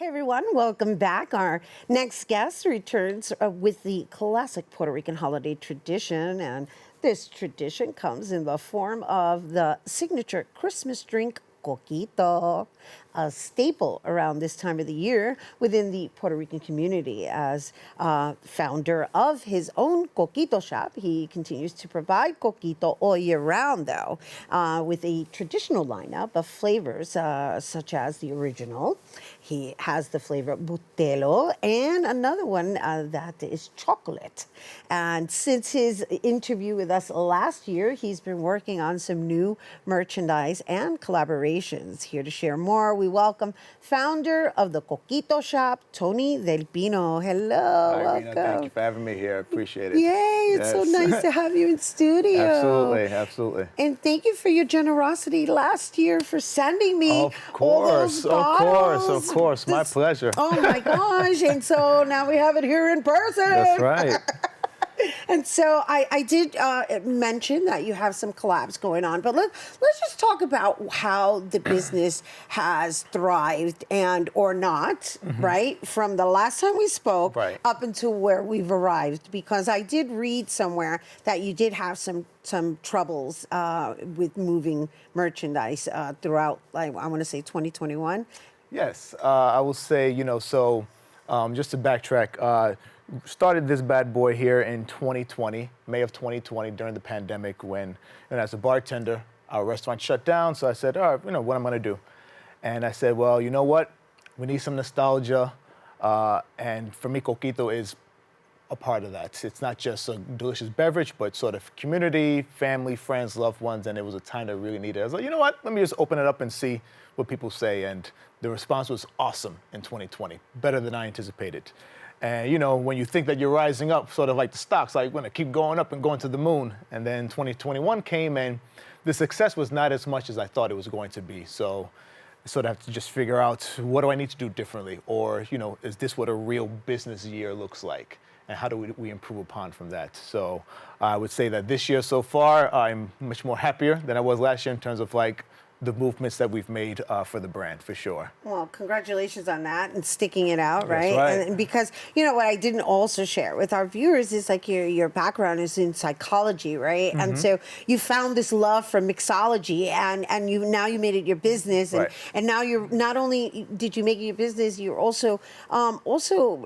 Hey everyone, welcome back. Our next guest returns with the classic Puerto Rican holiday tradition, and this tradition comes in the form of the signature Christmas drink, Coquito, a staple around this time of the year within the Puerto Rican community. As founder of his own Coquito shop, he continues to provide Coquito all year round, though, with a traditional lineup of flavors such as the original. He has the flavor Butelo and another one that is chocolate. And since his interview with us last year, he's been working on some new merchandise and collaborations. Here to share more, we welcome founder of the Coquito shop, Tony Del Pino. Hello, Hi, welcome. Rhina. Thank you for having me here. I appreciate it. Yay, it's so nice to have you in studio. Absolutely, absolutely. And thank you for your generosity last year for sending me Of all those course, bottles. of course. My pleasure. Oh my gosh. And so now we have it here in person. That's right. And so I did mention that you have some collabs going on, but let's just talk about how the business has thrived and or not, right? From the last time we spoke up until where we've arrived, because I did read somewhere that you did have some troubles with moving merchandise throughout, like, I want to say 2021. Yes, I will say, just to backtrack, started this bad boy here in 2020, May of 2020, during the pandemic when, as a bartender, our restaurant shut down. So I said, all right, what I'm going to do? And I said, well, you know what? We need some nostalgia. And for me, Coquito is a part of that. It's not just a delicious beverage, but sort of community, family, friends, loved ones. And it was a time that really needed it. I was like, you know what? Let me just open it up and see what people say. And the response was awesome in 2020, better than I anticipated. And, when you think that you're rising up, sort of like the stocks, like, going to keep going up and going to the moon. And then 2021 came, and the success was not as much as I thought it was going to be. So I sort of have to just figure out, what do I need to do differently? Or, is this what a real business year looks like? And how do we improve upon from that? So I would say that this year so far, I'm much more happier than I was last year in terms of, like, the movements that we've made for the brand, for sure. Well, congratulations on that and sticking it out, right? That's right. And because, what I didn't also share with our viewers is like your background is in psychology, right? And so you found this love for mixology and now you made it your business. And now you're not only did you make it your business, you're also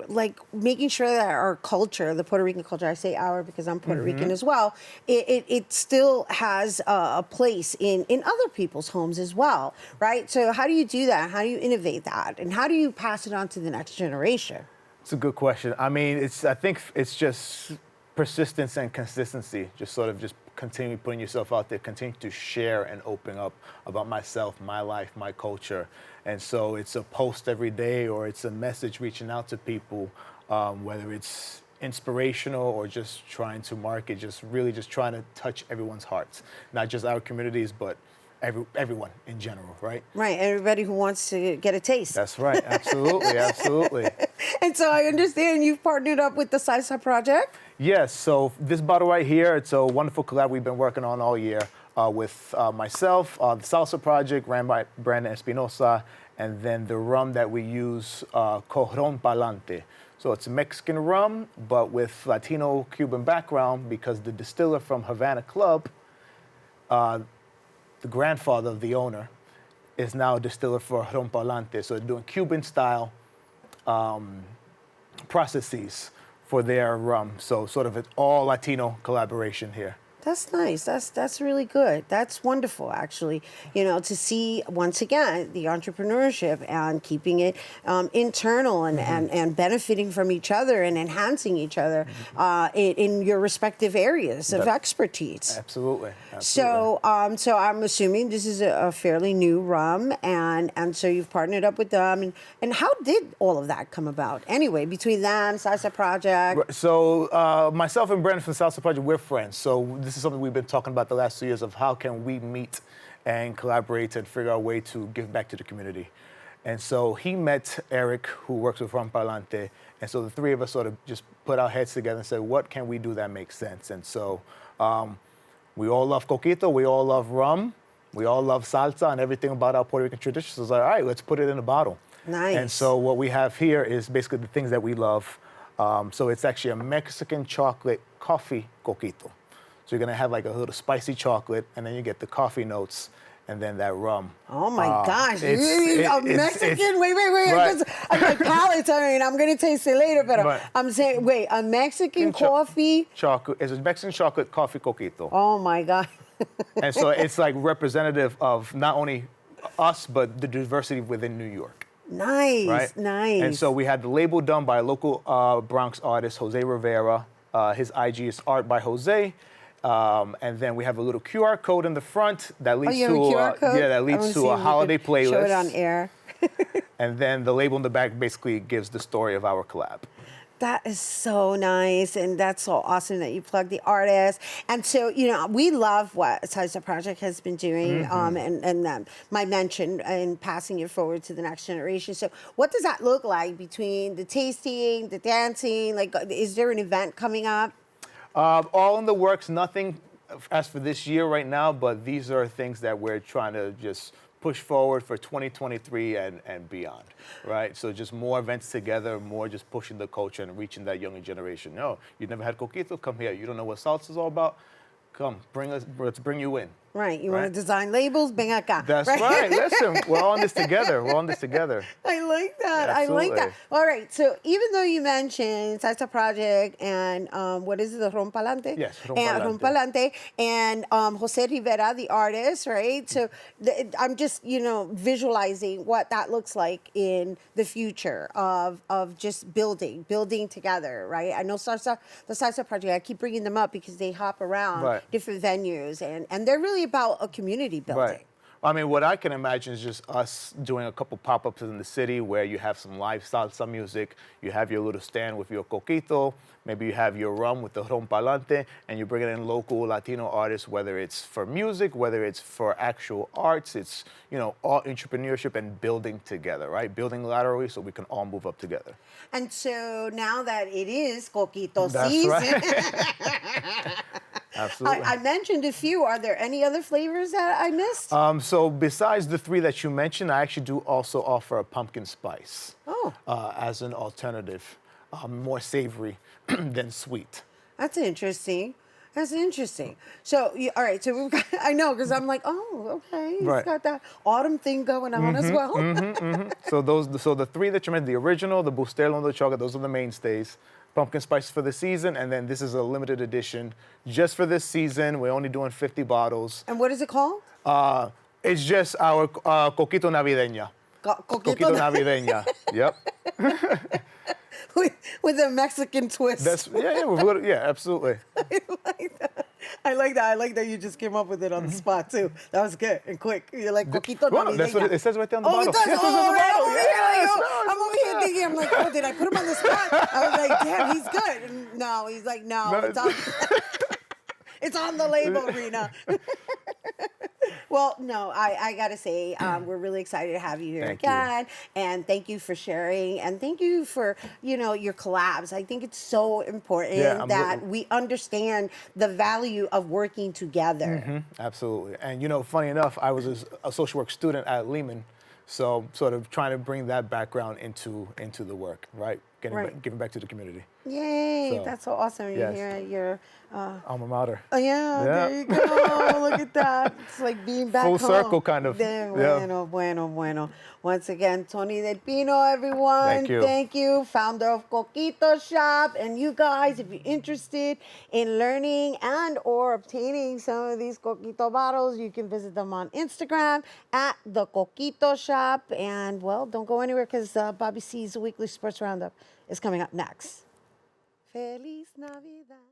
like making sure that our culture, the Puerto Rican culture, I say our because I'm Puerto Rican as well, it still has a place in other people's homes as well, right? So how do you do that? How do you innovate that? And how do you pass it on to the next generation? It's a good question. I mean, I think it's just persistence and consistency. Just sort of just continue putting yourself out there, continue to share and open up about myself, my life, my culture. And so it's a post every day or it's a message reaching out to people, whether it's inspirational or just trying to market, just really just trying to touch everyone's hearts, not just our communities, but everyone in general, right? Right, everybody who wants to get a taste. That's right, absolutely, absolutely. And so I understand you've partnered up with the Salsa Project? Yes, so this bottle right here, it's a wonderful collab we've been working on all year with myself, the Salsa Project, ran by Brandon Espinosa, and then the rum that we use, Cojon Palante. So it's a Mexican rum, but with Latino-Cuban background because the distiller from Havana Club, the grandfather of the owner, is now a distiller for Ron Palante. So they're doing Cuban-style processes for their rum. So sort of an all Latino collaboration here. That's nice. That's really good. That's wonderful, actually. To see, once again, the entrepreneurship and keeping it internal and benefiting from each other and enhancing each other in your respective areas of expertise. Absolutely. So I'm assuming this is a fairly new rum, and so you've partnered up with them. And how did all of that come about? Anyway, between them, Salsa Project. So myself and Brandon from Salsa Project, we're friends. So this is something we've been talking about the last 2 years of how can we meet and collaborate and figure out a way to give back to the community. And so he met Eric, who works with Ron Palante. And so the three of us sort of just put our heads together and said, what can we do that makes sense? And so we all love Coquito, we all love rum, we all love salsa and everything about our Puerto Rican traditions. So I was like, all right, let's put it in a bottle. Nice. And so what we have here is basically the things that we love. So it's actually a Mexican chocolate coffee coquito. So you're gonna have like a little spicy chocolate, and then you get the coffee notes, and then that rum. Oh my gosh, it's- Mexican? Wait. Right. I'm like palate, I'm going to taste it later, but Right. I'm saying, wait, a Mexican coffee? Chocolate. It's a Mexican chocolate coffee coquito. Oh my God. And so it's like representative of not only us, but the diversity within New York. Nice, Right? nice. And so we had the label done by a local Bronx artist, Jose Rivera. His IG is Art by Jose. And then we have a little QR code in the front that leads you have a QR code? yeah, that I leads wanna to see a if you holiday could playlist. Show it on air. And then the label in the back basically gives the story of our collab. That is so nice, and that's so awesome that you plug the artist. And so, we love what Salsa Project has been doing, and my mention and passing it forward to the next generation. So, what does that look like between the tasting, the dancing? Like, is there an event coming up? All in the works, nothing as for this year right now, but these are things that we're trying to just push forward for 2023 and beyond, right? So just more events together, more just pushing the culture and reaching that younger generation. No, you never had Coquito, come here. You don't know what salsa is all about? Come, let's bring you in. Right. You want to design labels? Ven acá. That's right. Listen, we're on this together. We're on this together. I like that. I like Absolutely. that. All right. So even though you mentioned Salsa Project and what is it, the Rompalante? Yes, And Rompalante. Rompalante and Jose Rivera, the artist, right? So I'm just, visualizing what that looks like in the future of just building together, right? I know the Salsa Project, I keep bringing them up because they hop around Right. different venues and they're really about a community building. Right. I mean, what I can imagine is just us doing a couple pop-ups in the city where you have some live salsa music, you have your little stand with your coquito, maybe you have your rum with the rompalante, and you're bringing in local Latino artists, whether it's for music, whether it's for actual arts, it's, all entrepreneurship and building together, right? Building laterally so we can all move up together. And so now that it is Coquito That's season, right. Absolutely. I mentioned a few. Are there any other flavors that I missed? So besides the three that you mentioned, I actually do also offer a pumpkin spice as an alternative, more savory than sweet. That's interesting. So, all right. So we've got, I know, because I'm like, oh, okay. He's Right. got that autumn thing going on as well. So the three that you mentioned, the original, the Bustelo, and the chocolate, those are the mainstays. Pumpkin spice for the season, and then this is a limited edition just for this season. We're only doing 50 bottles. And what is it called? It's just our Coquito Navideña. Coquito Navideña. Yep. with a Mexican twist. Yeah, absolutely. I like that. I like that you just came up with it on the spot too. That was good and quick. You're like Coquito Well, that's what Navideña. it says right there on the Oh, bottle. it does? Yes, Oh, it says on the right. bottle. I'm Yes, over here thinking, I'm like, oh, did I put him on the spot? I was like, damn, he's good. And no, he's like, no, it's on, it's on the label, Rhina. Well, no, I got to say, we're really excited to have you here Thank you. again. And thank you for sharing. And thank you for, your collabs. I think it's so important that we understand the value of working together. Absolutely. And, funny enough, I was a social work student at Lehman, so sort of trying to bring that background into the work, right? Giving back to the community. Yay, So, that's so awesome. yes. You're your Alma mater. oh yeah, there you go. Look at that. It's like being back Full home. circle, kind of. Bueno. Once again, Tony Del Pino, everyone. Thank you. Thank you. Founder of Coquito Shop. And you guys, if you're interested in learning and or obtaining some of these Coquito bottles, you can visit them on Instagram at the Coquito Shop. And well, don't go anywhere because Bobby C's Weekly Sports Roundup is coming up next. Feliz Navidad.